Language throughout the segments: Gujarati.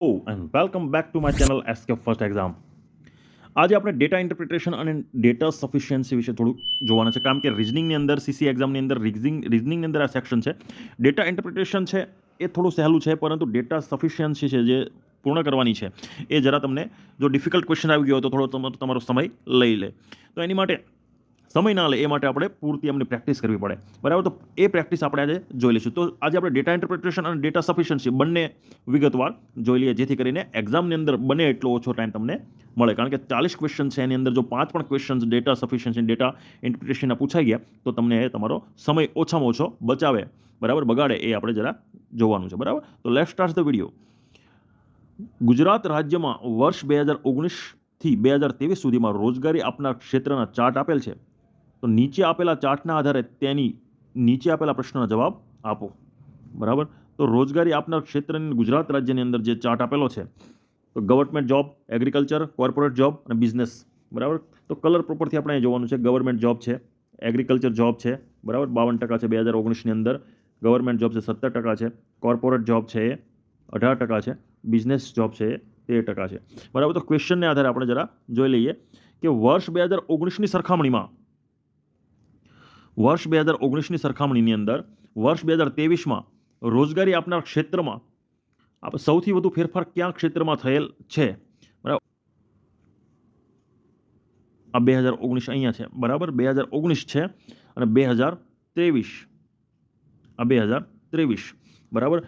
And welcome back to my channel SK first exam. આજે આપણે ડેટા ઇન્ટરપ્રિટેશન અને ડેટા સફિશિયન્સી વિશે થોડુંક જોવાના છે, કારણ કે રિઝનિંગની અંદર સીસી એક્ઝામની અંદર રિઝનિંગની અંદર આ સેક્શન છે. ડેટા ઇન્ટરપ્રિટેશન છે એ થોડું સહેલું છે, પરંતુ ડેટા સફિશિયન્સી છે જે પૂર્ણ કરવાની છે એ જરા તમને જો ડિફિકલ્ટ ક્વેશ્ચન આવી ગયો તો થોડો તમારો સમય લઈ લે. તો એની માટે સમય ના લે એ માટે આપણે પૂરતી એમની પ્રેક્ટિસ કરવી પડે, બરાબર. તો એ પ્રેક્ટિસ આપણે આજે જોઈ લઈશું. તો આજે આપણે ડેટા ઇન્ટરપ્રિટેશન અને ડેટા સફિશિયન્સી બંને વિગતવાર જોઈ લઈએ, જેથી કરીને એક્ઝામની અંદર બને એટલો ઓછો ટાઈમ તમને મળે. કારણ કે 40 ક્વેશ્ચન છે, એની અંદર જો 5 પણ ક્વેશ્ચન ડેટા સફિશિયન્સી ડેટા ઇન્ટરપ્રિટેશનના પૂછાઈ ગયા તો તમને તમારો સમય ઓછામાં ઓછો બચાવે, બરાબર, બગાડે એ આપણે જરા જોવાનું છે, બરાબર. તો let's start the video. Gujarat રાજ્યમાં વર્ષ 2019થી 2023 સુધીમાં રોજગારી આપનાર ક્ષેત્રના ચાર્ટ આપેલ છે. તો નીચે આપેલા ચાર્ટના આધારે તેની નીચે આપેલા પ્રશ્નના જવાબ આપો, બરાબર. તો રોજગારી આપનાર ક્ષેત્રની ગુજરાત રાજ્યની અંદર જે ચાર્ટ આપેલો છે, તો government job, agriculture, corporate job અને બિઝનેસ, બરાબર. તો કલર પ્રોપરથી આપણે જોવાનું છે. ગવર્મેન્ટ જોબ છે, એગ્રીકલ્ચર જોબ છે, બરાબર, 52% છે 2019ની અંદર. ગવર્મેન્ટ જોબ છે 17% છે, કોર્પોરેટ જોબ છે એ 18% છે, બિઝનેસ જોબ છે એ 13% છે, બરાબર. તો ક્વેશ્ચનને આધારે આપણે જરા જોઈ લઈએ કે વર્ષ 2019ની સરખામણીમાં અંદર વર્ષ 2023માં રોજગારી આપનાર ક્ષેત્રમાં સૌથી વધુ ફેરફાર કયા ક્ષેત્રમાં થયેલ છે, બરાબર. આ 2019 અહીંયા છે, બરાબર. 2019 છે અને 2023 આ 2023, બરાબર.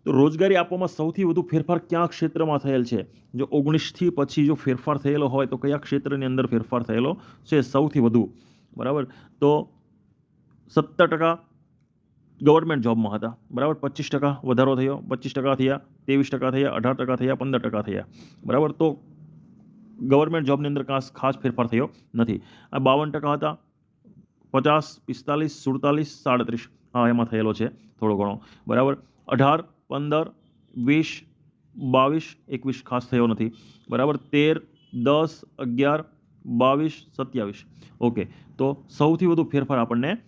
તો રોજગારી આપવામાં સૌથી વધુ ફેરફાર કયા ક્ષેત્રમાં થયેલ છે? જો 19થી પછી જો ફેરફાર થયેલો હોય તો કયા ક્ષેત્રની અંદર ફેરફાર થયેલો છે સૌથી વધુ, બરાબર. તો 17% ગવર્મેન્ટ જોબમાં હતા, બરાબર. 25% વધારો થયો, 25% થયા, 23% થયા, 18% થયા, 15% થયા, બરાબર. તો ગવર્મેન્ટ જોબની અંદર ખાસ ફેરફાર થયો નથી. આ 52% હતા, 50, 45, 47, 37, હા એમાં થયેલો છે થોડો ઘણો, બરાબર. 18, 15, 20, 22, 21 ખાસ થયો નથી, બરાબર. 13, 10, 11, 22, 27, ઓકે. તો સૌથી વધુ ફેરફાર આપણને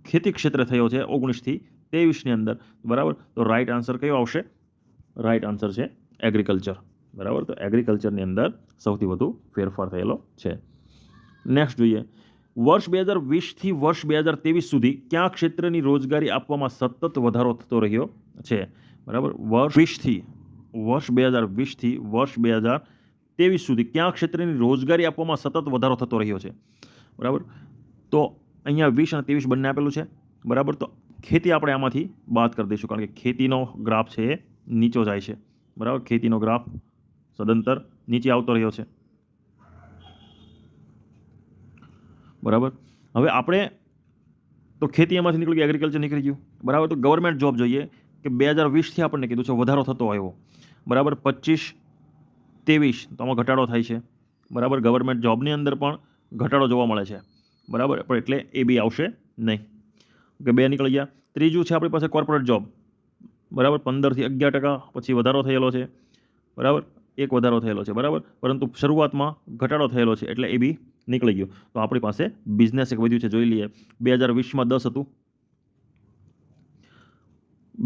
ખેતી ક્ષેત્રે થયો છે 19થી 23ની અંદર, બરાબર. તો રાઈટ આન્સર કયો આવશે? રાઈટ આન્સર છે એગ્રીકલ્ચર, બરાબર. તો એગ્રીકલ્ચરની અંદર સૌથી વધુ ફેરફાર થયેલો છે. નેક્સ્ટ જોઈએ. વર્ષ 2020થી વર્ષ 2023 સુધી કયા ક્ષેત્રની રોજગારી આપવામાં સતત વધારો થતો રહ્યો છે, બરાબર. વર્ષ 2020થી વર્ષ 2023 સુધી કયા ક્ષેત્રની રોજગારી આપવામાં સતત વધારો થતો રહ્યો છે, બરાબર. તો અહીંયા 20 અને 23 બંને આપેલું છે, બરાબર. તો ખેતી આપણે આમાંથી બાદ કરી દઈશું, કારણ કે ખેતીનો ગ્રાફ છે એ નીચો જાય છે, બરાબર. ખેતીનો ગ્રાફ સદંતર નીચે આવતો રહ્યો છે, બરાબર. હવે આપણે તો ખેતી એમાંથી નીકળી ગયું, એગ્રીકલ્ચર નીકળી ગયું, બરાબર. તો ગવર્મેન્ટ જોબ જોઈએ કે 2020થી આપણને કીધું છે વધારો થતો આવ્યો, બરાબર. 25, 23 તો આમાં ઘટાડો થાય છે, બરાબર. ગવર્મેન્ટ જોબની અંદર પણ ઘટાડો જોવા મળે છે, બરાબર. પણ એટલે એ બી આવશે નહીં, કે 2 નીકળી ગયા. ત્રીજું છે આપણી પાસે કોર્પોરેટ જોબ, બરાબર. 15થી 11% પછી વધારો થયેલો છે, બરાબર. એક વધારો થયેલો છે, બરાબર. પરંતુ શરૂઆતમાં ઘટાડો થયેલો છે એટલે એ બી નીકળી ગયું. તો આપણી પાસે બિઝનેસ એક વધ્યું છે, જોઈ લઈએ. 2020માં 10 હતું,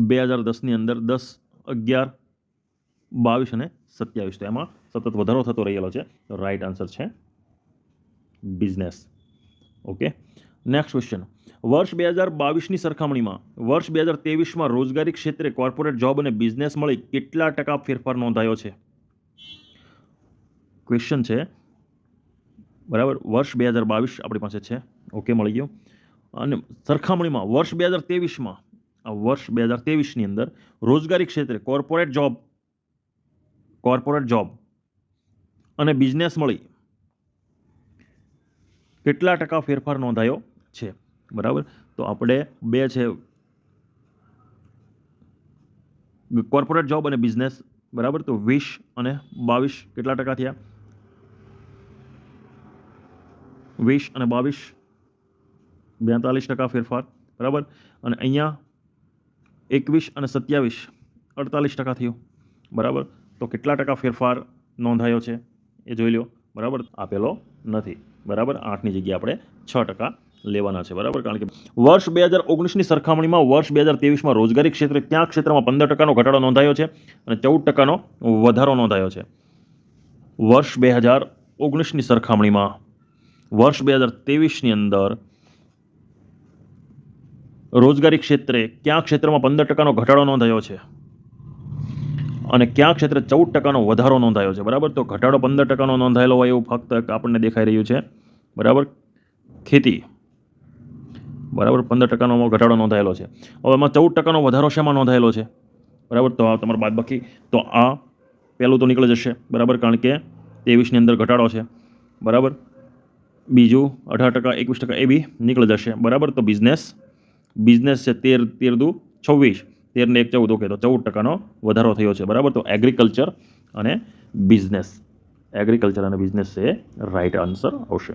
2010ની અંદર 10, 11, 22 અને 27, તો એમાં સતત વધારો થતો રહેલો છે. તો રાઈટ આન્સર છે બિઝનેસ, ઓકે. Next question. વર્ષ 2022ની સરખામણીમાં વર્ષ 2023માં રોજગારી ક્ષેત્રે કોર્પોરેટ જોબ અને બિઝનેસ મળી કેટલા ટકા ફેરફાર નોંધાયો છે? ક્વેશ્ચન છે, બરાબર. વર્ષ 2022 આપણી પાસે છે, ઓકે, મળી ગયો. અને સરખામણીમાં વર્ષ 2023માં વર્ષ 2023ની અંદર રોજગારી ક્ષેત્રે કોર્પોરેટ જોબ અને બિઝનેસ મળી કેટલા ટકા ફેરફાર નોંધાયો છે, બરાબર. તો આપણે બે છે કોર્પોરેટ જોબ અને બિઝનેસ, બરાબર. તો 20 અને 22 કેટલા ટકા થયા? 20 અને 22 42% ફેરફાર, બરાબર. અને અહીંયા 21 અને 27 48% થયું, બરાબર. તો કેટલા ટકા ફેરફાર નોંધાયો છે એ જોઈ લો, બરાબર. આપેલો નથી, બરાબર. 8ની જગ્યાએ આપણે 6% લેવાના છે, બરાબર. કારણ કે વર્ષ 2019ની સરખામણીમાં વર્ષ 2023માં રોજગારી ક્ષેત્રે કયા ક્ષેત્રમાં 15% ઘટાડો નોંધાયો છે અને 14% વધારો નોંધાયો છે? વર્ષ 2019ની સરખામણીમાં વર્ષ 2023ની અંદર રોજગારી ક્ષેત્રે કયા ક્ષેત્રમાં 15% ઘટાડો નોંધાયો છે અને કયા ક્ષેત્રે 14% વધારો નોંધાયો છે, બરાબર. તો ઘટાડો 15% નોંધાયેલો હોય એવું ફક્ત આપણને દેખાઈ રહ્યું છે, બરાબર. ખેતી, બરાબર, 15% ઘટાડો નોંધાયેલો છે. હવે એમાં 14% વધારો શેમાં નોંધાયેલો છે, બરાબર. તો આ તમારે બાદબાકી, તો આ પહેલું તો નીકળી જશે, બરાબર, કારણ કે 23ની અંદર ઘટાડો છે, બરાબર. બીજું 18%, 21% એ બી નીકળી જશે, બરાબર. તો બિઝનેસ છે 13 દુ 26, 13 ને 1 14, ઓકે. તો 14% વધારો થયો છે, બરાબર. તો એગ્રીકલ્ચર અને બિઝનેસ છે રાઈટ આન્સર આવશે.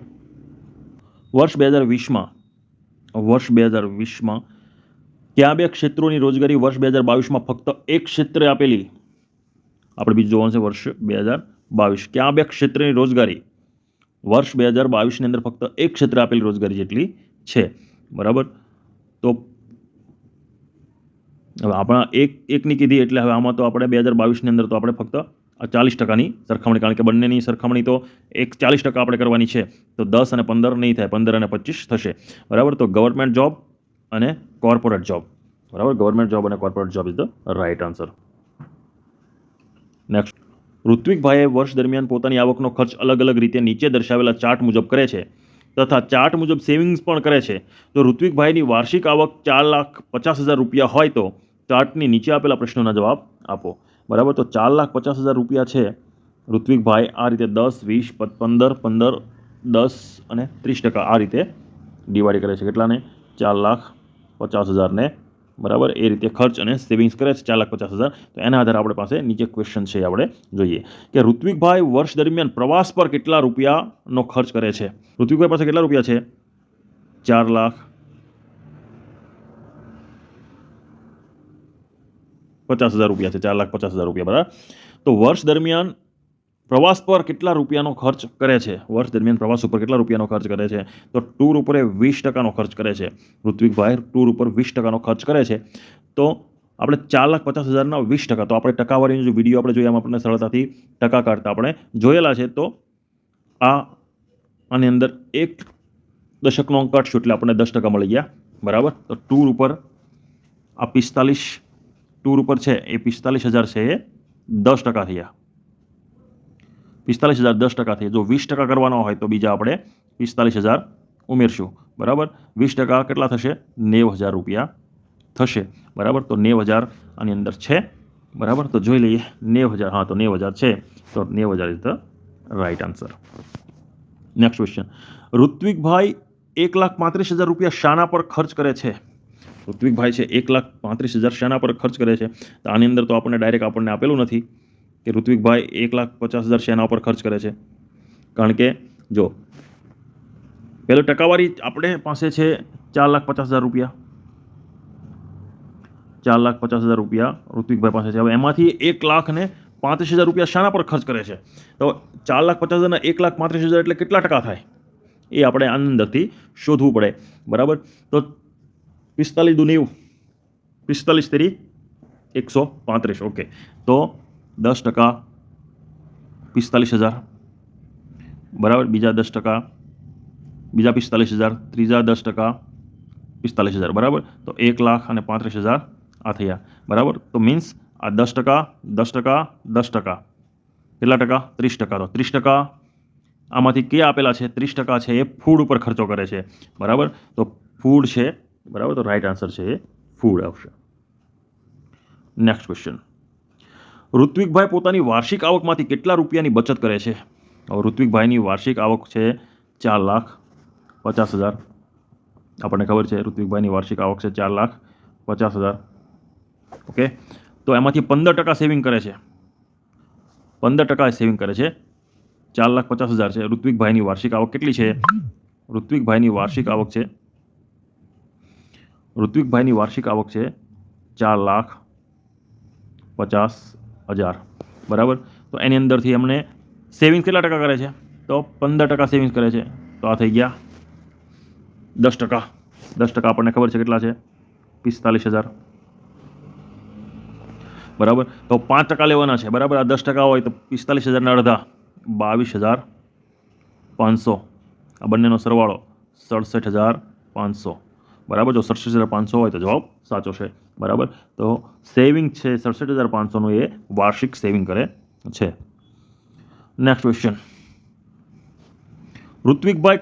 વર્ષ 2020માં કયા બે ક્ષેત્રોની રોજગારી વર્ષ 2022માં ફક્ત એક ક્ષેત્રે આપેલી? આપણે બીજું જોવાનું છે વર્ષ 2022 કયા બે ક્ષેત્રની રોજગારી વર્ષ 2022ની અંદર ફક્ત એક ક્ષેત્રે આપેલી રોજગારી જેટલી છે, બરાબર. તો હવે આપણા એકની કીધી એટલે હવે આમાં તો આપણે 2022ની અંદર તો આપણે ફક્ત 40%ની સરખામણી, કારણ કે બંનેની સરખામણી તો 40% આપણે કરવાની છે, તો 10 અને 15 નહીં થાય, 15 અને 25 થશે, બરાબર. તો ગવર્મેન્ટ જોબ અને કોર્પોરેટ જોબ, બરાબર. ગવર્મેન્ટ જોબ અને corporate job is the right answer. Next, ઋત્વિકભાઈએ વર્ષ દરમિયાન પોતાની આવકનો ખર્ચ અલગ અલગ રીતે નીચે દર્શાવેલા ચાર્ટ મુજબ કરે છે તથા ચાર્ટ મુજબ સેવિંગ્સ પણ કરે છે. તો ઋત્વિકભાઈની વાર્ષિક આવક 4,50,000 રૂપિયા હોય તો ચાર્ટની નીચે આપેલા પ્રશ્નોના જવાબ આપો, બરાબર. તો 4,50,000 રૂપિયા છે. ઋત્વિકભાઈ આ રીતે 10, 20, 15, 10 અને 30% આ રીતે ડિવાઈડ કરે છે. કેટલાને? 4,50,000 ને, બરાબર. એ રીતે ખર્ચ અને સેવિંગ્સ કરે છે 4,50,000. તો એના આધારે આપણે પાસે નીચે ક્વેશ્ચન છે, આપણે જોઈએ કે ઋત્વિકભાઈ વર્ષ દરમિયાન પ્રવાસ પર કેટલા રૂપિયાનો ખર્ચ કરે છે? ઋત્વિકભાઈ પાસે કેટલા રૂપિયા છે? 4,50,000 રૂપિયા છે, 4,50,000 રૂપિયા, બરાબર. તો વર્ષ દરમિયાન પ્રવાસ પર કેટલા રૂપિયાનો ખર્ચ કરે છે? વર્ષ દરમિયાન પ્રવાસ ઉપર કેટલા રૂપિયાનો ખર્ચ કરે છે? તો ટૂર ઉપર 20%નો ખર્ચ કરે છે. ઋત્વિકભાઈ ટૂર ઉપર 20%નો ખર્ચ કરે છે. તો આપણે 4,50,000ના 20%, તો આપણે ટકાવારીનો જે વિડીયો આપણે જોયા, આપણને સરળતાથી ટકા કાઢતા આપણે જોયેલા છે. તો આની અંદર 1 દશકનો અંક કાઢશું એટલે આપણને 10% મળી ગયા, બરાબર. તો ટૂર ઉપર આ 45 ટૂર ઉપર છે એ 45,000 છે, એ 10% થયા. 45,000 10% થઈ. જો 20% કરવાનો હોય તો બીજા આપણે 45,000 ઉમેરશું, બરાબર. 20% કેટલા થશે? 90,000 રૂપિયા થશે, બરાબર. તો 90,000 આની અંદર છે, બરાબર. તો જોઈ લઈએ 90,000, હા, તો 90,000 છે, તો 90,000 is the right answer. Next question, ઋત્વિકભાઈ 1,35,000 રૂપિયા શાના પર ખર્ચ કરે છે? ઋત્વિકભાઈ છે 1,35,000 શાના પર ખર્ચ કરે છે? તો આની અંદર તો આપણને ડાયરેક્ટ આપણને આપેલું નથી કે ઋત્વિકભાઈ 1,50,000 શેના ઉપર ખર્ચ કરે છે, કારણ કે જો પહેલો ટકાવારી આપણે પાસે છે 4,50,000 રૂપિયા, 4,50,000 રૂપિયા ઋત્વિકભાઈ પાસે છે. હવે એમાંથી 1,35,000 રૂપિયા શાના પર ખર્ચ કરે છે? તો 4,50,000 ના 1,35,000 એટલે કેટલા ટકા થાય એ આપણે અંદરથી શોધવું પડે, બરાબર. તો 45 દુ 90, 45 તેરી 135, ઓકે. તો 10% 45,000, બરાબર. બીજા 10%, બીજા 45,000, ત્રીજા 10% 45,000, બરાબર. તો 1,35,000 આ થયા, બરાબર. તો મીન્સ આ 10%, 10%, 10%, કેટલા ટકા? 30%. તો 30% આમાંથી કયા આપેલા છે? 30% છે એ ફૂડ ઉપર ખર્ચો કરે છે, બરાબર. તો ફૂડ છે, બરાબર. તો રાઈટ આન્સર છે એ ફૂડ આવશે. નેક્સ્ટ ક્વેશ્ચન, ઋત્વિકભાઈ પોતાની વાર્ષિક આવકમાંથી કેટલા રૂપિયાની બચત કરે છે? હવે ઋત્વિકભાઈની વાર્ષિક આવક છે 4,50,000. આપણને ખબર છે ઋત્વિકભાઈની વાર્ષિક આવક છે 4,50,000, ઓકે. તો એમાંથી 15% સેવિંગ કરે છે, 15% સેવિંગ કરે છે. 4,50,000 છે ઋત્વિકભાઈની વાર્ષિક આવક. કેટલી છે ઋત્વિકભાઈની વાર્ષિક આવક? છે ઋત્વિકભાઈની વાર્ષિક આવક છે 4,50,000, બરાબર. તો એની અંદરથી એમને સેવિંગ કેટલા ટકા કરે છે? તો 15% સેવિંગ કરે છે. તો આ થઈ ગયા 10%. 10% આપણને ખબર છે કેટલા છે? 45,000. બરાબર. તો 5% લેવાના છે. બરાબર. આ 10% હોય તો 45,000 અડધા 22,500. આ બંનેનો સરવાળો 67,500. બરાબર. જો 67,500 હોય તો જવાબ સાચો છે. બરાબર. તો સેવિંગ છે 67,500નું એ વાર્ષિક સેવિંગ કરે છે. Next question. ઋત્વિકભાઈ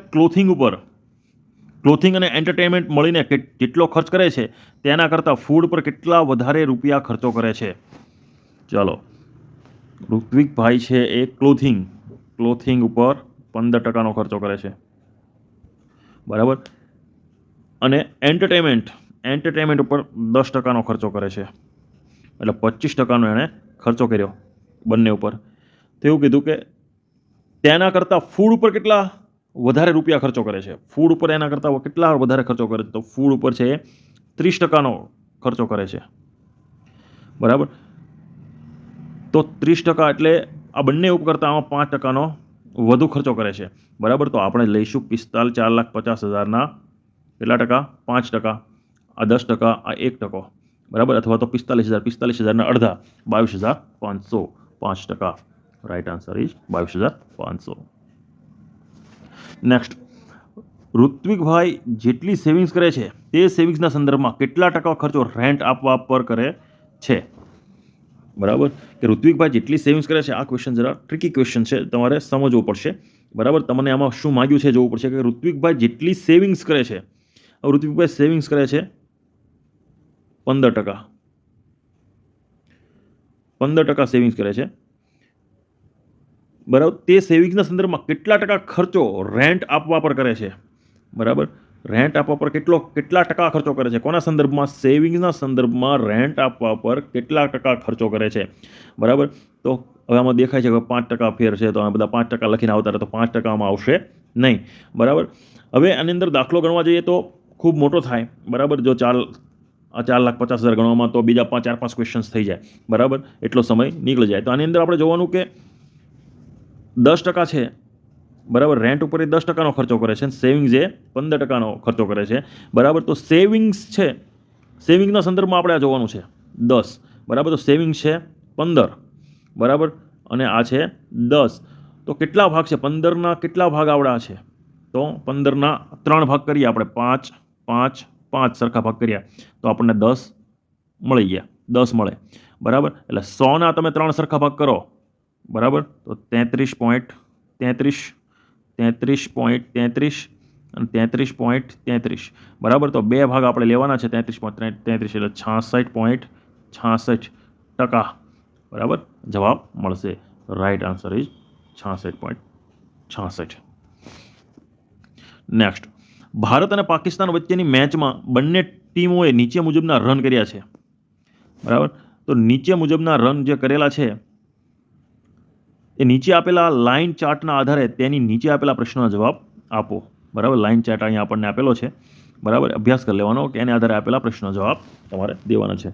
ક્લોથિંગ અને એન્ટરટેનમેન્ટ મળીને જેટલો ખર્ચ કરે છે તેના કરતાં ફૂડ પર કેટલા વધારે રૂપિયા ખર્ચો કરે છે? ચાલો, ઋત્વિકભાઈ છે એ ક્લોથિંગ ઉપર 15%નો ખર્ચો કરે છે. બરાબર. અને એન્ટરટેનમેન્ટ ઉપર 10%નો ખર્ચો કરે છે. એટલે 25%નો એણે ખર્ચો કર્યો બંને ઉપર. તો એવું કીધું કે તેના કરતાં ફૂડ ઉપર કેટલા વધારે રૂપિયા ખર્ચો કરે છે? ફૂડ ઉપર એના કરતાં કેટલા વધારે ખર્ચો કરે છે? તો ફૂડ ઉપર છે 30%નો ખર્ચો કરે છે. બરાબર. તો 30% એટલે આ બંને ઉપર કરતાં આમાં 5%નો વધુ ખર્ચો કરે છે. બરાબર. તો આપણે લઈશું 4,50,000ના કેટલા ટકા? 5%. આ 10%, આ 1%. બરાબર. અથવા તો 45,000ના અડધા 22,500. 5%. Right answer is 22,500. નેક્સ્ટ. ઋત્વિકભાઈ જેટલી સેવિંગ્સ કરે છે તે સેવિંગ્સના સંદર્ભમાં કેટલા ટકા ખર્ચો રેન્ટ આપવા પર કરે છે? બરાબર. કે ઋત્વિકભાઈ જેટલી સેવિંગ્સ કરે છે, આ ક્વેશ્ચન જરા ટ્રિકી ક્વેશ્ચન છે, તમારે સમજવું પડશે. બરાબર. તમને આમાં શું માંગ્યું છે જોવું પડશે કે ઋત્વિકભાઈ જેટલી સેવિંગ્સ કરે છે. ઋત્વિકભાઈ સેવિંગ્સ કરે છે 15%. 15% સેવિંગ્સ કરે છે. બરાબર. તે સેવિંગ્સના સંદર્ભમાં કેટલા ટકા ખર્ચો રેન્ટ આપવા પર કરે છે? બરાબર. રેન્ટ આપવા પર કેટલા ટકા ખર્ચો કરે છે? કોના સંદર્ભમાં? સેવિંગ્સના સંદર્ભમાં રેન્ટ આપવા પર કેટલા ટકા ખર્ચો કરે છે? બરાબર. તો હવે આમાં દેખાય છે કે 5% ફેર છે, તો આ બધા 5% લખીને આવતા રહે, તો 5%માં આવશે નહીં. બરાબર. હવે આની અંદર દાખલો ગણવા જઈએ તો ખૂબ મોટો થાય. બરાબર. જો 4,50,000 ગણવામાં તો બીજા 4-5 ક્વેશ્ચન્સ થઈ જાય. બરાબર. એટલો સમય નીકળી જાય. તો આની અંદર આપણે જોવાનું કે 10% છે. બરાબર. રેન્ટ ઉપર એ 10%નો ખર્ચો કરે છે. સેવિંગ્સ એ 15%નો ખર્ચો કરે છે. બરાબર. તો સેવિંગ્સ છે, સેવિંગના સંદર્ભમાં આપણે આ જોવાનું છે 10. બરાબર. તો સેવિંગ્સ છે 15. બરાબર. અને આ છે 10. તો કેટલા ભાગ છે? 15ના કેટલા ભાગ આવડા છે? તો 15ના 3 ભાગ કરીએ આપણે. 5, 5, 5 સરખા ભાગ કર્યા તો આપણને 10 મળી ગયા. 10 મળે. બરાબર. એટલે 100ના તમે 3 સરખા ભાગ કરો. બરાબર. તો 33.33 અને 33.33. બરાબર. તો બે ભાગ આપણે લેવાના છે 33.33 એટલે 66.66%. બરાબર. જવાબ મળશે. Right answer is 66.66. Next. Bharat અને પાકિસ્તાન વચ્ચેની મેચમાં બંને ટીમોએ નીચે મુજબના રન કર્યા છે. બરાબર. તો નીચે મુજબના રન જે કરેલા છે એ નીચે આપેલા લાઇન ચાર્ટના આધારે તેની નીચે આપેલા પ્રશ્નનો જવાબ આપો. બરાબર. લાઇન ચાર્ટ અહીંયા આપણને આપેલો છે. બરાબર. અભ્યાસ કરી લેવાનો કે એને આધારે આપેલા પ્રશ્નનો જવાબ તમારે દેવાનો છે.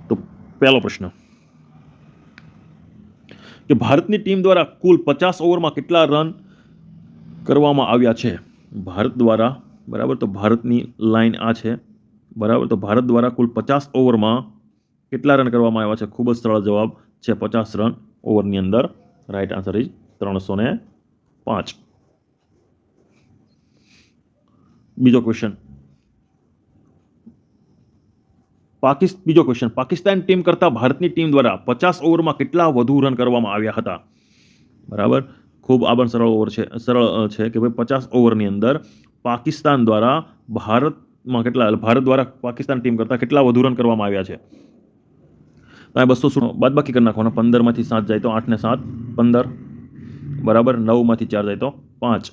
તો પહેલો પ્રશ્ન કે ભારતની ટીમ દ્વારા કુલ 50 ઓવરમાં કેટલા રન કરવામાં આવ્યા છે? ભારત દ્વારા. બરાબર. તો ભારતની લાઇન આ છે. બરાબર. તો ભારત દ્વારા કુલ 50 ઓવરમાં કેટલા રન કરવામાં આવ્યા છે? ખૂબ જ સરળ જવાબ છે 50 રન ઓવરની અંદર. Right answer is 305. બીજો ક્વેશ્ચન. બીજો ક્વેશ્ચન. પાકિસ્તાન ટીમ કરતાં ભારતની ટીમ દ્વારા 50 ઓવરમાં કેટલા વધુ રન કરવામાં આવ્યા હતા? બરાબર. ખૂબ આ પણ સરળ છે કે ભાઈ 50 ઓવરની અંદર પાકિસ્તાન દ્વારા ભારત દ્વારા પાકિસ્તાન ટીમ કરતાં કેટલા વધુ રન કરવામાં આવ્યા છે? 200 બાદબાકી કરી નાખવાનો. 15માંથી 7 જાય તો 8 ને 7 15. બરાબર. 9માંથી 4 જાય તો 5.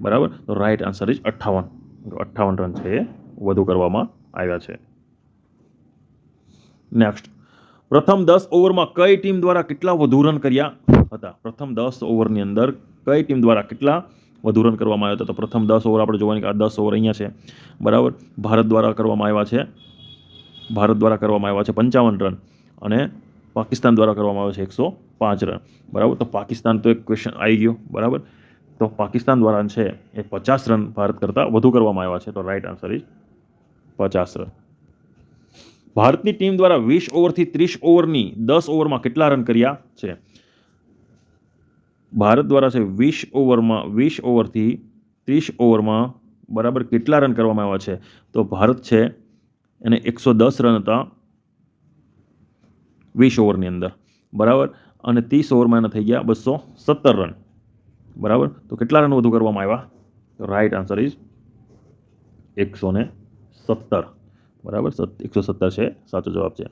બરાબર. તો રાઈટ આન્સર ઇઝ 58. 58 રન છે એ વધુ કરવામાં આવ્યા છે. નેક્સ્ટ. પ્રથમ 10 ઓવરમાં કઈ ટીમ દ્વારા કેટલા વધુ રન કર્યા હતા? પ્રથમ 10 ઓવરની અંદર કઈ ટીમ દ્વારા કેટલા વધુ રન કરવામાં આવ્યા હતા? તો પ્રથમ 10 ઓવર આપણે જોવાની કે આ 10 ઓવર અહીંયા છે. બરાબર. ભારત દ્વારા કરવામાં આવ્યા છે 55 રન અને પાકિસ્તાન દ્વારા કરવામાં આવે છે 105 રન. બરાબર. તો પાકિસ્તાન તો એક ક્વેશ્ચન આવી ગયો. બરાબર. તો પાકિસ્તાન દ્વારા છે એ 50 રન ભારત કરતાં વધુ કરવામાં આવ્યા છે. તો રાઈટ આન્સર ઇઝ 50 રન. ભારતની ટીમ દ્વારા 20 ઓવરથી 30 ઓવરની 10 ઓવરમાં કેટલા રન કર્યા છે? ભારત દ્વારા છે 20 ઓવરથી 30 ઓવરમાં બરાબર કેટલા રન કરવામાં આવ્યા છે? તો ભારત છે એને 110 રન હતા 20 ઓવરની અંદર, બરાબર, અને 30 ઓવરમાં એના થઈ ગયા 217 રન, બરાબર. તો કેટલા રન વધુ કરવામાં આવ્યા? તો રાઈટ આન્સર ઇઝ 117, બરાબર. 117 છે સાચો જવાબ છે.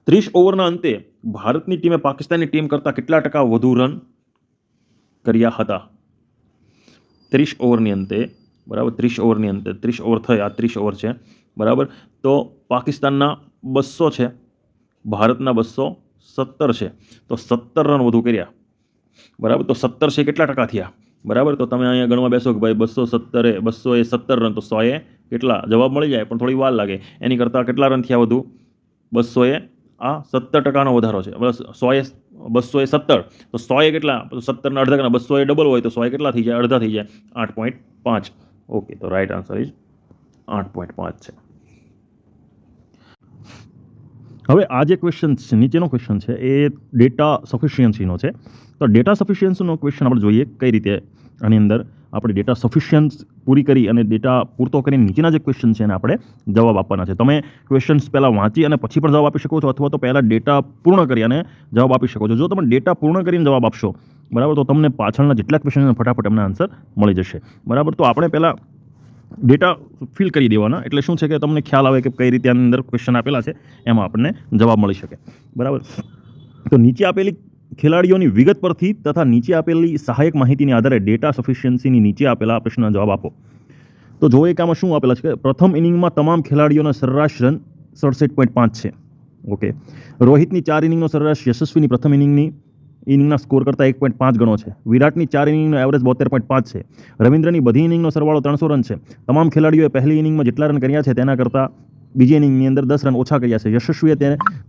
30 ઓવરના અંતે ભારતની ટીમે પાકિસ્તાનની ટીમ કરતાં કેટલા ટકા વધુ રન કર્યા હતા? 30 ઓવરની અંતે, બરાબર, 30 ઓવરની અંતે, 30 ઓવર થઈ, આ 30 ઓવર છે, બરાબર. તો પાકિસ્તાનના 200 છે, ભારતના 217 છે, તો 17 રન વધુ કર્યા, બરાબર. તો 17 છે કેટલા ટકા થયા? બરાબર. તો તમે અહીંયા ગણવા બેસો કે ભાઈ 217 રન, તો 100 કેટલા જવાબ મળી જાય, પણ થોડી વાર લાગે. એની કરતાં કેટલા રન થયા વધુ? 200 આ 17% વધારો છે. 217, તો 100 કેટલા? 17ના અડધા ગણા, 200 ડબલ હોય તો 100 કેટલા થઈ જાય? અડધા થઈ જાય, 8.5. ઓકે, તો રાઈટ આન્સર ઇઝ 8.5 છે. હવે આ જે ક્વેશ્ચન છે, નીચેનો ક્વેશ્ચન છે એ ડેટા સફિશિયન્સીનો છે. તો ડેટા સફિશિયન્સીનો ક્વેશ્ચન આપણે જોઈએ કઈ રીતે આની અંદર આપણે ડેટા સફિશિયન્સ પૂરી કરી અને ડેટા પૂરતો કરીને નીચેના જે ક્વેશ્ચન છે એને આપણે જવાબ આપવાના છે. તમે ક્વેશ્ચન્સ પહેલાં વાંચી અને પછી પણ જવાબ આપી શકો છો, અથવા તો પહેલાં ડેટા પૂર્ણ કરી અને જવાબ આપી શકો છો. જો તમે ડેટા પૂર્ણ કરીને જવાબ આપશો, બરાબર, તો તમને પાછળના જેટલા ક્વેશ્ચન ફટાફટ એમના આન્સર મળી જશે, બરાબર. તો આપણે પહેલાં ડેટા ફિલ કરી દેવાના, એટલે શું છે કે તમને ખ્યાલ આવે કે કઈ રીતે આની અંદર ક્વેશ્ચન આપેલા છે એમાં આપણને જવાબ મળી શકે, બરાબર. તો નીચે આપેલી ખેલાડીઓની વિગત પરથી તથા નીચે આપેલી સહાયક માહિતીની આધારે ડેટા સફિશિયન્સીની નીચે આપેલા પ્રશ્નના જવાબ આપો. તો જો એક આમાં શું આપેલા છે કે પ્રથમ ઇનિંગમાં તમામ ખેલાડીઓના સરેરાશ રન 67.5 છે. ઓકે. રોહિતની 4 ઇનિંગનો સરેરાશ યશસ્વીની પ્રથમ ઇનિંગના સ્કોર કરતાં 1.5 ગણો છે. વિરાટની 4 ઇનિંગનો એવરેજ 72.5 છે. રવિન્દ્રની બધી ઇનિંગનો સરવાળો 300 રન છે. તમામ ખેલાડીઓએ પહેલી ઇનિંગમાં જેટલા રન કર્યા છે તેના કરતાં બીજી ઇનિંગની અંદર 10 રન ઓછા કર્યા છે. યશસ્વીએ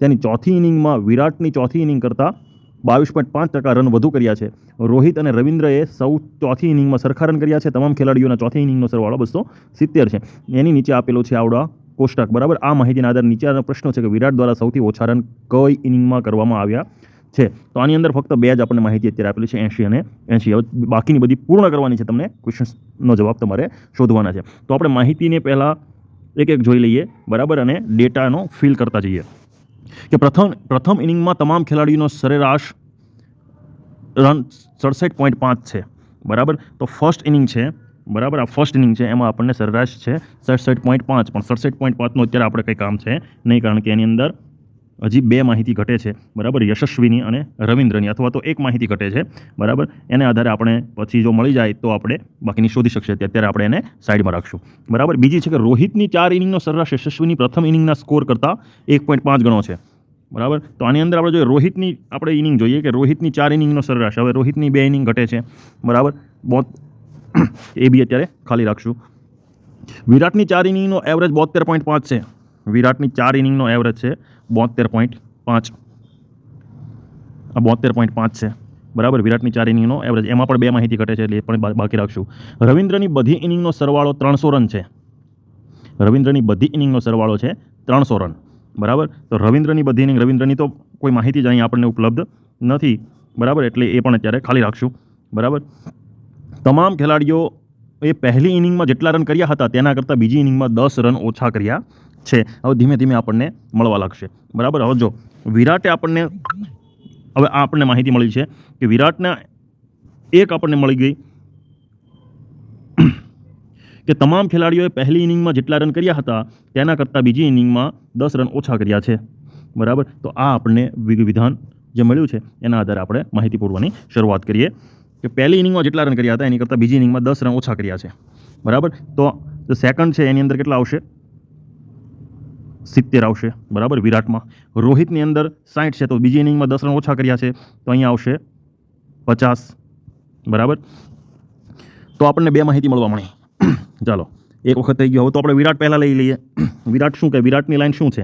તેની ચોથી ઇનિંગમાં વિરાટની ચોથી ઇનિંગ કરતાં 22.5% રન વધુ કર્યા છે. રોહિત અને રવિન્દ્રએ સૌ ચોથી ઇનિંગમાં સરખા રન કર્યા છે. તમામ ખેલાડીઓના ચોથી ઇનિંગનો સરવાળો 270 છે. એની નીચે આપેલો છે આવડા કોષ્ટક, બરાબર. આ માહિતીના આધારે નીચેના પ્રશ્નો છે કે વિરાટ દ્વારા સૌથી ઓછા રન કઈ ઇનિંગમાં કરવામાં આવ્યા છે. તો આની અંદર ફક્ત બે જ આપણને માહિતી અત્યારે આપેલી છે, 80 અને 80. હવે બાકીની બધી પૂર્ણ કરવાની છે, તમને ક્વેશ્ચન્સનો જવાબ તમારે શોધવાના છે. તો આપણે માહિતીને પહેલાં એક જોઈ લઈએ, બરાબર, અને ડેટાનો ફિલ કરતા જઈએ કે પ્રથમ ઇનિંગમાં તમામ ખેલાડીઓનો સરેરાશ રન 67.5 છે, બરાબર. તો ફર્સ્ટ ઇનિંગ છે, બરાબર, આ ફર્સ્ટ ઇનિંગ છે, એમાં આપણને સરેરાશ છે 67.5, પણ 67.5નું અત્યારે આપણે કંઈ કામ છે નહીં, કારણ કે એની અંદર હજી બે માહિતી ઘટે છે, બરાબર, યશસ્વીની અને રવિન્દ્રની, અથવા તો એક માહિતી ઘટે છે, બરાબર. એને આધારે આપણે પછી જો મળી જાય તો આપણે બાકીની શોધી શકીએ. અત્યારે આપણે એને સાઈડમાં રાખશું, બરાબર. બીજી છે કે રોહિતની 4 ઇનિંગનો સરેરાશ યશસ્વીની પ્રથમ ઇનિંગના સ્કોર કરતાં 1.5 ગણો છે, બરાબર. તો આની અંદર આપણે જોઈએ રોહિતની આપણે ઇનિંગ જોઈએ કે રોહિતની 4 ઇનિંગનો સરેરાશ, હવે રોહિતની 2 ઇનિંગ ઘટે છે, બરાબર, એ બી અત્યારે ખાલી રાખશું. વિરાટની 4 ઇનિંગનો એવરેજ 72.5 છે. વિરાટની 4 ઇનિંગનો એવરેજ છે 72.5, આ 72.5 છે, બરાબર. વિરાટની 4 ઇનિંગનો એવરેજ, એમાં પણ બે માહિતી ઘટે છે એટલે એ પણ બાકી રાખશું. રવિન્દ્રની બધી ઇનિંગનો સરવાળો 300 રન છે. રવિન્દ્રની બધી ઇનિંગનો સરવાળો છે 300 રન, બરાબર. તો રવિન્દ્રની બધી ઇનિંગ, રવિન્દ્રની તો કોઈ માહિતી જ અહીં આપણને ઉપલબ્ધ નથી, બરાબર, એટલે એ પણ અત્યારે ખાલી રાખશું, બરાબર. તમામ ખેલાડીઓ એ પહેલી ઇનિંગમાં જેટલા રન કર્યા હતા તેના કરતાં બીજી ઇનિંગમાં 10 રન ઓછા કર્યા છે. હવે ધીમે ધીમે આપણને મળવા લાગશે, બરાબર. હવે જો વિરાટે આપણને, હવે આ આપણને માહિતી મળી છે કે વિરાટના એક આપણને મળી ગઈ કે તમામ ખેલાડીઓએ પહેલી ઇનિંગમાં જેટલા રન કર્યા હતા તેના કરતાં બીજી ઇનિંગમાં 10 રન ઓછા કર્યા છે, બરાબર. તો આ આપણને વિધાન જે મળ્યું છે એના આધારે આપણે માહિતી પૂરવાની શરૂઆત કરીએ કે પહેલી ઇનિંગમાં જેટલા રન કર્યા હતા એની કરતાં બીજી ઇનિંગમાં 10 રન ઓછા કર્યા છે, બરાબર. તો સેકન્ડ છે એની અંદર કેટલા આવશે? 70 આવશે, બરાબર, વિરાટમાં. રોહિતની અંદર 60 છે, તો બીજી ઇનિંગમાં 10 રન ઓછા કર્યા છે, તો અહીંયા આવશે 50, બરાબર. તો આપણને બે માહિતી મળવા મળી. ચાલો એક વખત થઈ ગયો. હવે તો આપણે વિરાટ પહેલાં લઈ લઈએ. વિરાટ શું કહે? વિરાટની લાઈન શું છે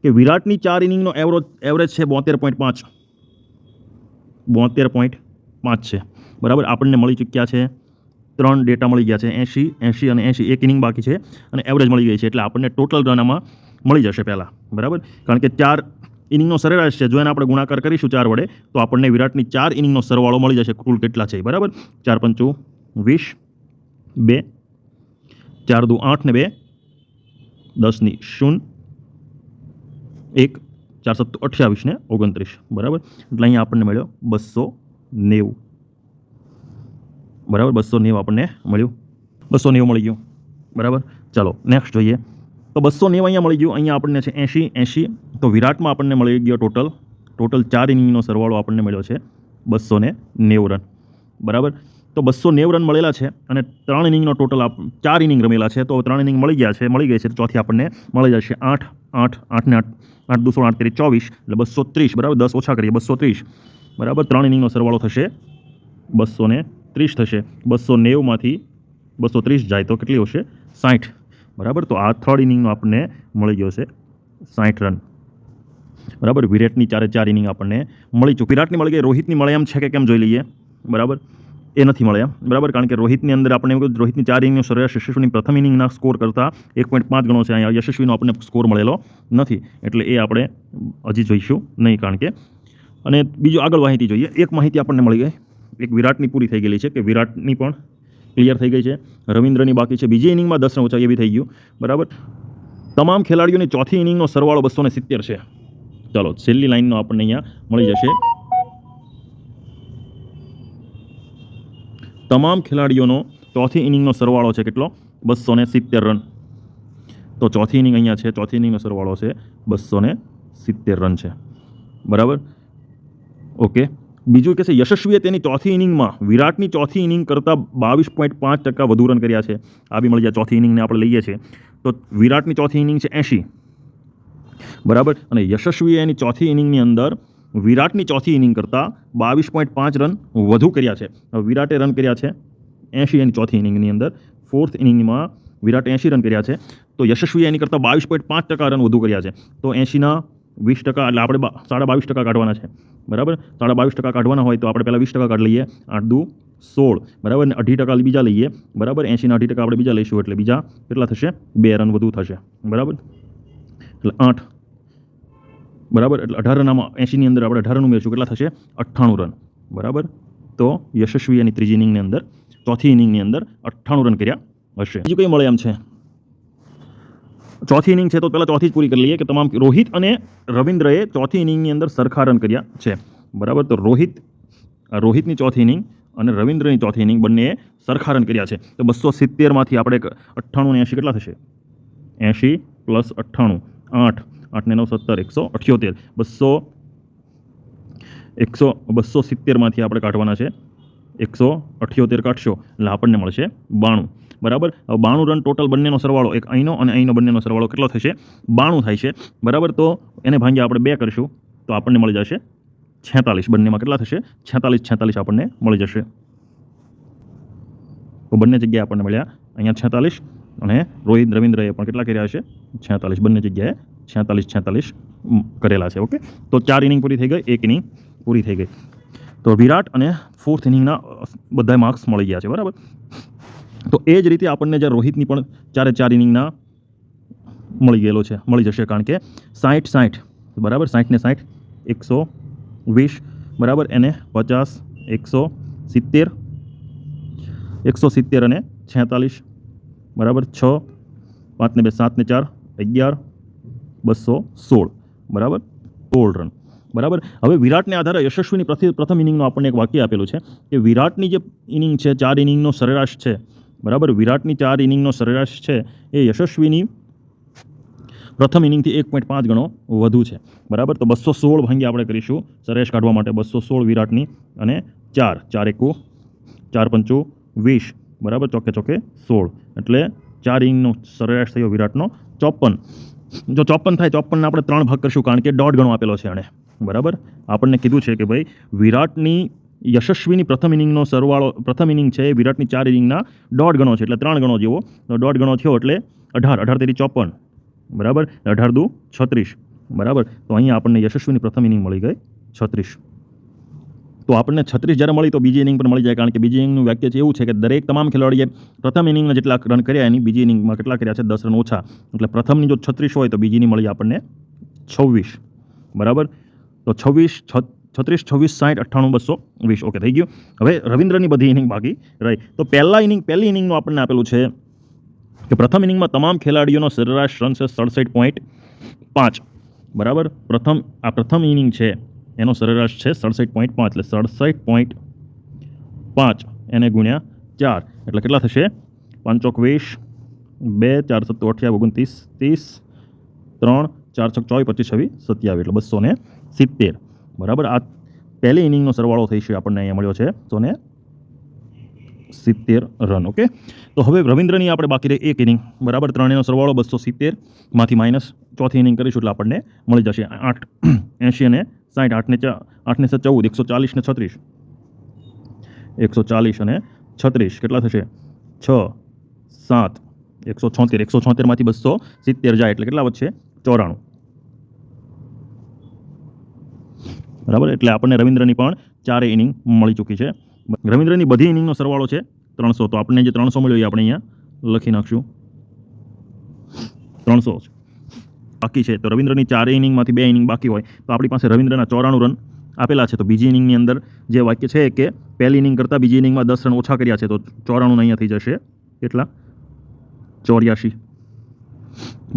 કે વિરાટની 4 ઇનિંગનો એવરેજ છે 72.5 છે, બરાબર. આપણને મળી ચૂક્યા છે 3 ડેટા મળી ગયા છે, 80, 80 અને 80, એક ઇનિંગ બાકી છે અને એવરેજ મળી ગઈ છે. એટલે આપણને ટોટલ રન આમાં મળી જશે પહેલાં, બરાબર. કારણ કે 4 ઇનિંગનો સરેરાશ છે. જો એને આપણે ગુણાકાર કરીશું 4 વડે તો આપણને વિરાટની 4 ઇનિંગનો સરવાળો મળી જશે, કુલ કેટલા છે, બરાબર. 4 પંચું 20, 2 4 દુ 8 ને 2 10 ની 0, 1 4 સત્તુ 28 ને 29, બરાબર. એટલે અહીંયા આપણને મળ્યો 290, બરાબર. 290 આપણને મળ્યું, 290 મળી ગયું, બરાબર. ચાલો નેક્સ્ટ જોઈએ. તો 290 અહીંયા મળી ગયું. અહીંયા આપણને છે 80, 80. તો વિરાટમાં આપણને મળી ગયો ટોટલ 4 ઇનિંગનો સરવાળો આપણને મળ્યો છે 290 રન, બરાબર. તો 290 રન મળેલા છે અને 3 ઇનિંગનો ટોટલ 4 ઇનિંગ રમેલા છે. તો 3 ઇનિંગ મળી ગઈ છે. ચોથી આપણને મળી જશે 8, 8, 8 ને 8 2 16 8 3 24, એટલે 230, બરાબર. 10 ઓછા કરીએ 230, બરાબર. 3 ઇનિંગનો સરવાળો થશે 230 થશે. 290માંથી 230 જાય તો કેટલી હશે? 60, બરાબર. તો આ 3rd ઇનિંગનો આપણને મળી ગયો છે 60 રન, બરાબર. વિરાટની 4 ઇનિંગ આપણને મળી ચૂકી. વિરાટની મળી ગઈ. રોહિતની મળે એમ છે કે કેમ જોઈ લઈએ, બરાબર. એ નથી મળે એમ, બરાબર. કારણ કે રોહિતની અંદર આપણે એમ કહ્યું રોહિતની 4 ઇનિંગનો સરેરાશ યશસ્વીની પ્રથમ ઇનિંગના સ્કોર કરતાં 1.5 ગણો છે. અહીંયા યશસ્વીનો આપણને સ્કોર મળેલો નથી, એટલે એ આપણે હજી જોઈશું નહીં. કારણ કે અને બીજું આગળ માહિતી જોઈએ. એક માહિતી આપણને મળી ગઈ, એક વિરાટની પૂરી થઈ ગયેલી છે કે વિરાટની પણ ક્લિયર થઈ ગઈ છે. રવિન્દ્રની બાકી છે. બીજી ઇનિંગમાં 10 રન ઓછા, એ બી થઈ ગયું, બરાબર. તમામ ખેલાડીઓની ચોથી ઇનિંગનો સરવાળો 270 છે. ચાલો છેલ્લી લાઇનનો આપણને અહીંયા મળી જશે. તમામ ખેલાડીઓનો ચોથી ઇનિંગનો સરવાળો છે કેટલો? 270 રન. તો ચોથી ઇનિંગ અહીંયા છે. ચોથી ઇનિંગનો સરવાળો છે 270 રન છે, બરાબર. ઓકે. બીજું કે છે યશસ્વીએ તેની ચોથી ઇનિંગમાં વિરાટની ચોથી ઇનિંગ કરતાં 22.5% વધુ રન કર્યા છે. આ બી મળી જાય. ચોથી ઇનિંગને આપણે લઈએ છીએ તો વિરાટની ચોથી ઇનિંગ છે 80, બરાબર. અને યશસ્વીએ એની ચોથી ઇનિંગની અંદર વિરાટની ચોથી ઇનિંગ કરતાં 22.5 રન વધુ કર્યા છે. વિરાટે રન કર્યા છે 80 એની ચોથી ઇનિંગની અંદર. 4th ઇનિંગમાં વિરાટે 80 રન કર્યા છે. તો યશસ્વીએ એની કરતાં 22.5% રન વધુ કર્યા છે. તો 80ના 20%, એટલે આપણે 22.5% કાઢવાના છે, બરાબર. 22.5% કાઢવાના હોય તો આપણે પહેલાં 20% કાઢી લઈએ. 8 દુ 16, બરાબર. ને 2.5% બીજા લઈએ, બરાબર. 80ના 2.5% આપણે બીજા લઈશું એટલે બીજા કેટલા થશે? 2 રન વધુ થશે, બરાબર. એટલે 8, બરાબર. એટલે 18 રનમાં 80ની અંદર આપણે 18 ઉમેરશું, કેટલા થશે? 98 રન, બરાબર. તો યશસ્વી એની ત્રીજી ઇનિંગની અંદર, ચોથી ઇનિંગની અંદર 98 રન કર્યા હશે. બીજું કંઈ મળે એમ છે? ચોથી ઇનિંગ છે તો પહેલાં ચોથી જ પૂરી કરી લઈએ કે તમામ રોહિત અને રવિન્દ્રએ ચોથી ઇનિંગની અંદર સરખા રન કર્યા છે, બરાબર. તો રોહિતની ચોથી ઇનિંગ અને રવિન્દ્રની ચોથી ઇનિંગ બંનેએ સરખા રન કર્યા છે. તો 270માંથી આપણે 98 ને 80 કેટલા થશે? 80 + 98, 8, 8 ને 9 17, 178. 270માંથી આપણે કાઢવાના છે 178 કાઢશો એટલે આપણને મળશે 92, બરાબર. હવે 92 રન ટોટલ બંનેનો સરવાળો, એક અહીંનો અને અહીંનો બંનેનો સરવાળો કેટલો થશે? 92 થાય છે, બરાબર. તો એને ભાંગ્યા આપણે 2 કરીશું તો આપણને મળી જશે 46. બંનેમાં કેટલા થશે? 46 આપણને મળી જશે. તો બંને જગ્યાએ આપણને મળ્યા અહીંયા 46 અને રોહિત રવિન્દ્રએ પણ કેટલા કર્યા હશે? 46. બંને જગ્યાએ 46 કરેલા છે. ઓકે. તો 4 ઇનિંગ પૂરી થઈ ગઈ, 1 ઇનિંગ પૂરી થઈ ગઈ. તો વિરાટ અને 4th ઇનિંગના બધા માર્ક્સ મળી ગયા છે, બરાબર. તો એ જ રીતે આપણને જે રોહિતની પણ 4 ઇનિંગના મળી જશે. કારણ કે 60, બરાબર. 60 ને 60 120, બરાબર. એને 50 170 અને 46, બરાબર. 6, 5 ને 2 7 ને 4 11, 216, બરાબર. 16 રન, બરાબર. હવે વિરાટને આધારે યશસ્વીની પ્રથમ ઇનિંગનું આપણને એક વાક્ય આપેલું છે કે વિરાટની જે ઇનિંગ છે 4 ઇનિંગનો સરેરાશ છે, બરાબર. વિરાટની 4 ઇનિંગનો સરેરાશ છે એ યશસ્વીની પ્રથમ ઇનિંગથી 1.5 ગણો વધુ છે, બરાબર. તો 216 ભાંગ્યા આપણે કરીશું સરેરાશ કાઢવા માટે. 216 વિરાટની અને 4 1 4 5 20, બરાબર. ચોકે 16, એટલે 4 ઇનિંગનો સરેરાશ થયો વિરાટનો 54. જો 54 થાય, 54ને આપણે 3 ભાગ કરીશું કારણ કે 1.5 ગણો આપેલો છે આને, બરાબર. આપણને કીધું છે કે ભાઈ વિરાટની યશસ્વીની પ્રથમ ઇનિંગનો સરવાળો, પ્રથમ ઇનિંગ છે એ વિરાટની 4 ઇનિંગના 1.5 ગણો છે, એટલે 3 ગણો જેવો. તો 1.5 ગણો થયો એટલે 18 તેરી 54, બરાબર. 18 દુ 36, બરાબર. તો અહીંયા આપણને યશસ્વીની પ્રથમ ઇનિંગ મળી ગઈ 36. તો આપણને 36 જ્યારે મળી તો બીજી ઇનિંગ પણ મળી જાય, કારણ કે બીજી ઇનિંગનું વાક્ય છે એવું છે કે દરેક તમામ ખેલાડીએ પ્રથમ ઇનિંગમાં જેટલા રન કર્યા એની બીજી ઇનિંગમાં કેટલા કર્યા છે 10 રન ઓછા, એટલે પ્રથમની જો 36 હોય તો બીજીની મળી આપણને 26, બરાબર. તો 36, 26, 60, 98, 220, ઓકે થઈ ગયું. હવે રવિન્દ્રની બધી ઇનિંગ બાકી રહી. તો પહેલી ઇનિંગનું આપણને આપેલું છે કે પ્રથમ ઇનિંગમાં તમામ ખેલાડીઓનો સરેરાશ રન છે 67.5, બરાબર. પ્રથમ ઇનિંગ છે એનો સરેરાશ છે 67.5, એટલે 67.5 એને ગુણ્યા 4 એટલે કેટલા થશે? 5 ચોક 20, 2 4 7 28 29 30 3 4 6 24 25 26 27 એટલે 270, બરાબર. આ પહેલી ઇનિંગનો સરવાળો થઈ છે આપણને અહીંયા મળ્યો છે 270 રન, ઓકે. તો હવે રવિન્દ્રની આપણે બાકી રહી એક ઇનિંગ, બરાબર. ત્રણેયનો સરવાળો 270 માંથી માઇનસ ચોથી ઇનિંગ કરીશું એટલે આપણને મળી જશે 8, 80 અને 60, 8 ને 14, 140 ને 36, 140 અને 36 કેટલા થશે? 6 7 176, 176 માંથી 270 જાય એટલે કેટલા વધશે? 94, બરાબર. એટલે આપણને રવિન્દ્રની પણ 4 ઇનિંગ મળી ચૂકી છે. રવિન્દ્રની બધી ઇનિંગનો સરવાળો છે 300, તો આપણને જે 300 મળ્યો એ આપણે અહીંયા લખી નાખશું, 300 બાકી છે. તો રવિન્દ્રની 4 ઇનિંગમાંથી 2 ઇનિંગ બાકી હોય તો આપણી પાસે રવિન્દ્રના 94 રન આપેલા છે. તો બીજી ઇનિંગની અંદર જે વાક્ય છે કે પહેલી ઇનિંગ કરતાં બીજી ઇનિંગમાં 10 રન ઓછા કર્યા છે, તો 94 અહીંયા થઈ જશે કેટલા? 84,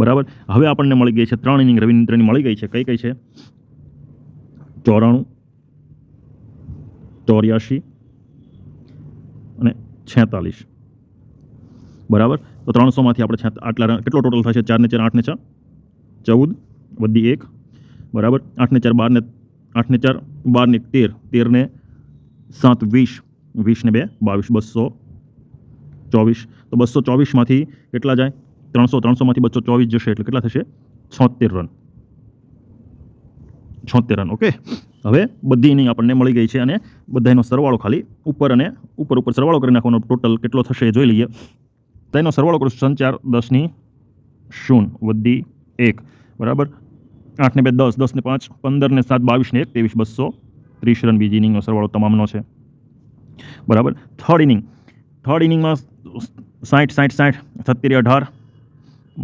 બરાબર. હવે આપણને મળી ગઈ છે 3 ઇનિંગ રવિન્દ્રની મળી ગઈ છે. કઈ કઈ છે? 94, 84 અને 46, બરાબર. તો 300 માંથી આપણે આટલા રન કેટલો ટોટલ થશે? 4 ને 4 8 ને 6 14 વધી 1, બરાબર. 8 ને 4 12 ને 8 ને 4 12 ને 13, 13 ને 7 20, 20 ને 2 22, 224. તો 224 માંથી કેટલા જાય? 300 માંથી 224 જશે એટલે કેટલા થશે? 76 રન, 76 રન, ઓકે. હવે બધી ઇનિંગ આપણને મળી ગઈ છે અને બધાનો સરવાળો ખાલી ઉપર સરવાળો કરી નાખવાનો, ટોટલ કેટલો થશે એ જોઈ લઈએ. તો એનો સરવાળો કરું 4 10 ની 0 વધી 1, બરાબર. 8 ને 2 10, 10 ને 5 15 ને 7 22 ને 1 23, 230 રન બીજી ઇનિંગનો સરવાળો તમામનો છે, બરાબર. થર્ડ ઇનિંગમાં 60 60 70 18,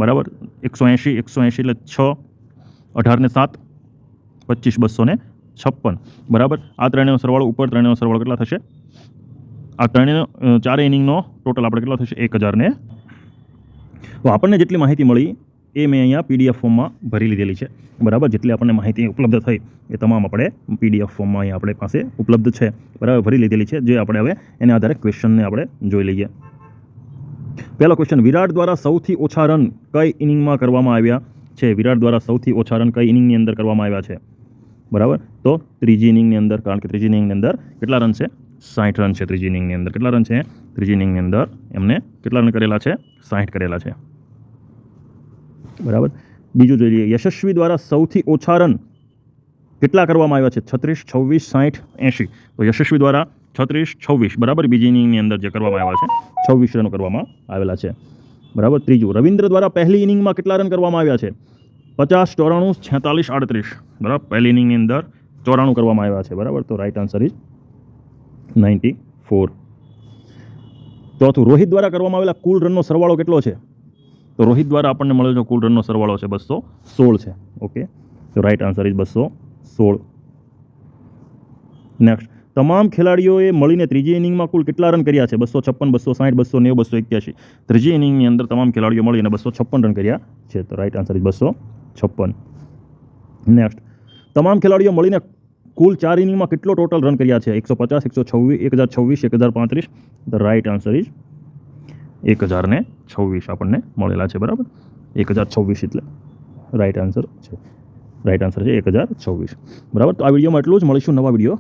બરાબર. 180 એટલે 6, 18 ને 7 25, 256, બરાબર. આ ત્રણેયનો સરવાળો ઉપર ત્રણેયનો સરવાળો કેટલા થશે? આ ત્રણેયનો 4 ઇનિંગનો ટોટલ આપણે કેટલા થશે? 1000 ને. તો આપણને જેટલી માહિતી મળી એ મેં અહીંયા PDF ફોર્મમાં ભરી લીધેલી છે, બરાબર. જેટલી આપણને માહિતી ઉપલબ્ધ થઈ એ તમામ આપણે PDF ફોર્મમાં અહીંયા આપણે પાસે ઉપલબ્ધ છે, બરાબર, ભરી લીધેલી છે. જે આપણે હવે એને આધારે ક્વેશ્ચનને આપણે જોઈ લઈએ. પહેલો ક્વેશ્ચન, વિરાટ દ્વારા સૌથી ઓછા રન કઈ ઇનિંગમાં કરવામાં આવ્યા છે? વિરાટ દ્વારા સૌથી ઓછા રન કઈ ઇનિંગની અંદર કરવામાં આવ્યા છે? બરાબર. તો ત્રીજી ઇનિંગની અંદર, કારણ કે ત્રીજી ઇનિંગની અંદર કેટલા રન છે? 60 રન છે. ત્રીજી ઇનિંગની અંદર કેટલા રન છે? ત્રીજી ઇનિંગની અંદર એમને કેટલા રન કરેલા છે? 60 કરેલા છે, બરાબર. બીજું જોઈ લઈએ, યશસ્વી દ્વારા સૌથી ઓછા રન કેટલા કરવામાં આવ્યા છે? 36, 26, 60, 80. તો યશસ્વી દ્વારા 36, 26, બરાબર, બીજી ઇનિંગની અંદર જે કરવામાં આવ્યા છે 26 રન કરવામાં આવેલા છે, બરાબર. ત્રીજું, રવિન્દ્ર દ્વારા પહેલી ઇનિંગમાં કેટલા રન કરવામાં આવ્યા છે? 50, 94, 46, 38, બરાબર. પહેલી ઇનિંગની અંદર 94 કરવામાં આવ્યા છે, બરાબર. તો રાઈટ આન્સર ઇઝ 94. ચોથું, રોહિત દ્વારા કરવામાં આવેલા કુલ રનનો સરવાળો કેટલો છે? તો રોહિત દ્વારા આપણને મળ્યો છે કુલ રનનો સરવાળો છે 216 છે, ઓકે. તો રાઈટ આન્સર ઇઝ 216. નેક્સ્ટ, તમામ ખેલાડીઓએ મળીને ત્રીજી ઇનિંગમાં કુલ કેટલા રન કર્યા છે? 256, 260, 290, 281. ત્રીજી ઇનિંગની અંદર તમામ ખેલાડીઓ મળીને 256 રન કર્યા છે. તો રાઈટ આન્સર ઇઝ 256. નેક્સ્ટ, તમામ ખેલાડીઓ મળીને કુલ 4 ઇનિંગમાં કેટલો ટોટલ રન કર્યા છે? 150, 126, 1035. ધ રાઈટ આન્સર ઇઝ 1026 આપણને મળેલા છે, બરાબર. 1026 એટલે રાઈટ આન્સર છે 1026, બરાબર. તો આ વિડીયોમાં એટલું જ. મળીશું નવા વિડીયો